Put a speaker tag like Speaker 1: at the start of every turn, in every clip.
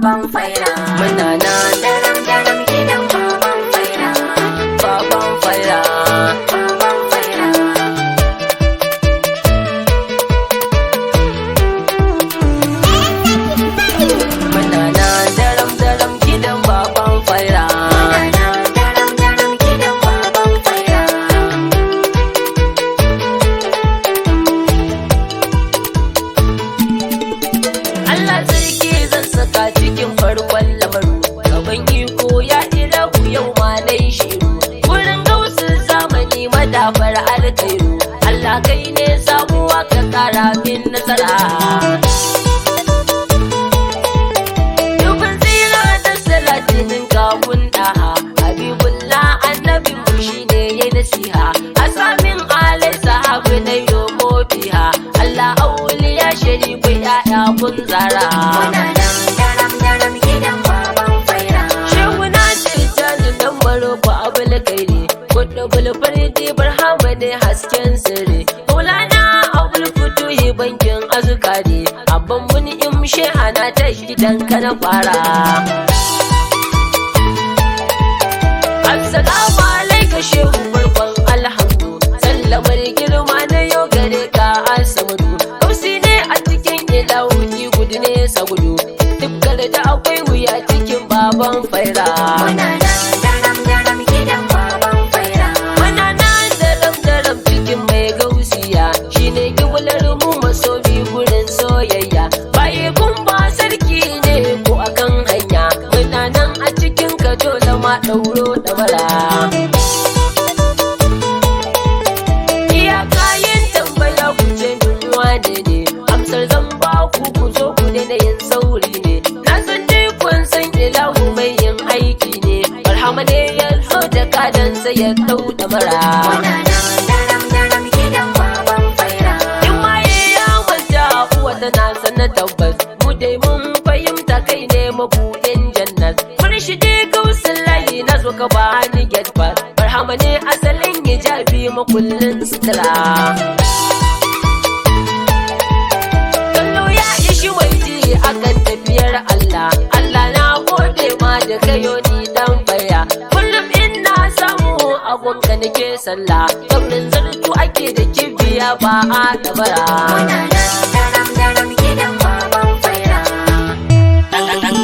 Speaker 1: baban faira.
Speaker 2: Muna nan
Speaker 1: Daram daram gidan baban faira.
Speaker 2: baban faira.
Speaker 1: Baban faira.
Speaker 2: Muna nan daram daram gidan baban faira.
Speaker 1: Daram daram gidan baban faira.
Speaker 2: Allah sarki zan saka cikin farkon lamaru. Gaban iko ya ilahu yau ma dai shiru. Wurin gausun zamani madafar alkairu. Allah kai ne samuwa ka kara min nasara. Dubin tsira da salatinin kawun ɗaha. Habibullah annabin mu shine ya nasiha. Asamin alai sahabu na yomo biha. Allah auliya sharifu ya'ya kun zara.
Speaker 1: Daram daram gidan baban faira.
Speaker 2: Shehu na tijjani nan maroko abul kairi. Kudu bulfardi barhama ne hasken sirri. Maulana abul futuhi bankin azukari. Abban mun imshe hana ta gidan ka na fara. Assalamu alaika shehu farkon alhamdu. Sallamar girma na yau gare ka asamadu. Kausi ne a cikin ilahudi gudu ne sagudu. Dukkan da akwai wuya cikin baban faira.
Speaker 1: Daram daram gidan baban faira.
Speaker 2: Muna nan daram cikin mai gausiya. Shine kibular mu masobi gurin soyayya. Baye kun ba sarki ne ko akan hanya. Muna nan a cikin ka dole ma ɗauro da mara. Iya kayan tambaya ku ce min wane ne. Amsar zan ba ku ku zo ku daina yin sauri ne. Na san dai kun san ilahu mai yin aiki ne. Barhama ne ya zo da kadansa ya ɗau da mara.
Speaker 1: Daram daram gidan baban faira.
Speaker 2: In maye ya manta uwa tana sana tabbas. Mu dai mun fahimta kai ne mabuɗin jannat. Murshidi gausun layi na zo ka bani get pass. Barhama ne asalin hijabi makullin sutura. Kallo ya ishi mai ji akan tafiyar Allah. Allah na gode ma da kayo ni dan baya. Kullum ina samu agonka nake sallah. Daurin zartu ake da kibiya ba a dabara.
Speaker 1: Daram daram gidan baban faira. Daram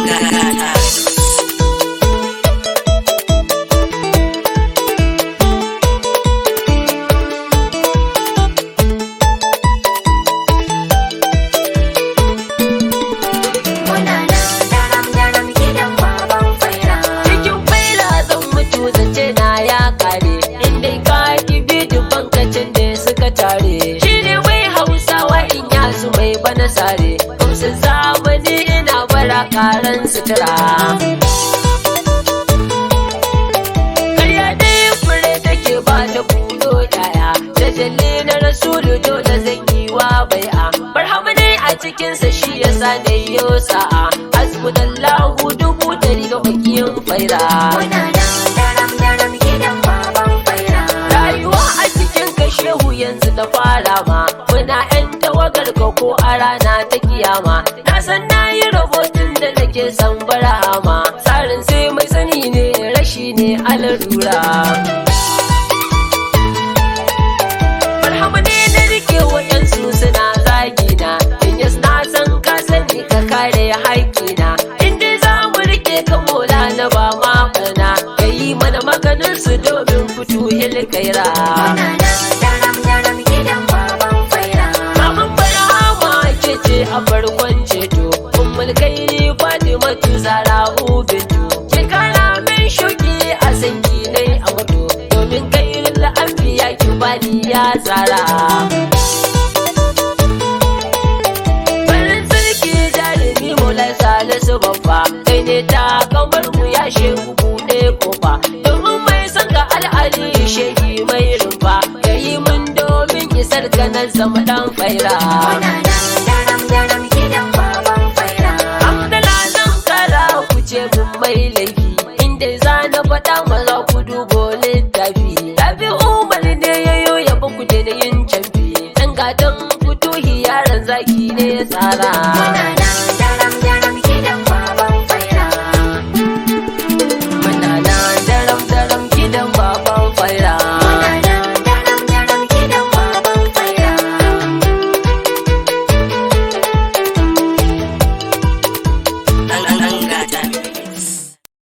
Speaker 1: daram gidan baban faira.
Speaker 2: Cikin faila zan mutu zance na ya kare. Inda ka kibi dubban kacin da suka tare. Shi ne wai hausawa in yasu mai bana sare. Kamsin zamani ina bara karan sutura. Karya dai fure take ba ta budo yaya. Tajalli na rasulu dole zan yi wa bai'a. Barhama ne a cikinsa shi yasa na yi sa'a. Hasbunallahu 100 ga makiyin faira.
Speaker 1: Daram daram gidan baban faira.
Speaker 2: Rayuwa a cikin ka shehu yanzu da fara ma. Muna 'yan tawagar ka ko a rana ta kiyama. Na san na yi rahoton da nake san barahama. Tsarin sai mai sani ne rashi ne alarura. Barhama ne na rike waɗansu suna zagina. In yas na san ka sani ka kare haƙƙina. Inda za mu rike ka mola na ba ma barna. Ka yi mana maganin su domin fito hilkaira.
Speaker 1: Daram daram gidan baban faira.
Speaker 2: Maman barhama ke ce a farkon ceto. Ummul kairi Fatimatu Zara'u bintu. Ki kara min shuki a sanki nai a mutu. Domin kairul anbiya ki bani ya tsara. Farin sarki jarumi Mola Salisu babba. Kai ne ta kamar mu ya shehu buɗe kofa. Domin mai son ka al'ali shehi mai rumfa. Ka yi min domin isar ka na zama dan faira.
Speaker 1: Daram daram gidan baban faira.
Speaker 2: Hamdala zan kara ku ce mun mai laifi. Inda za na faɗa maza ku dubo littafi. Tafi Umar ne ya yo yaba ku da yin canfi. Dan gatan futuhi yaran zaki ne ya tsara.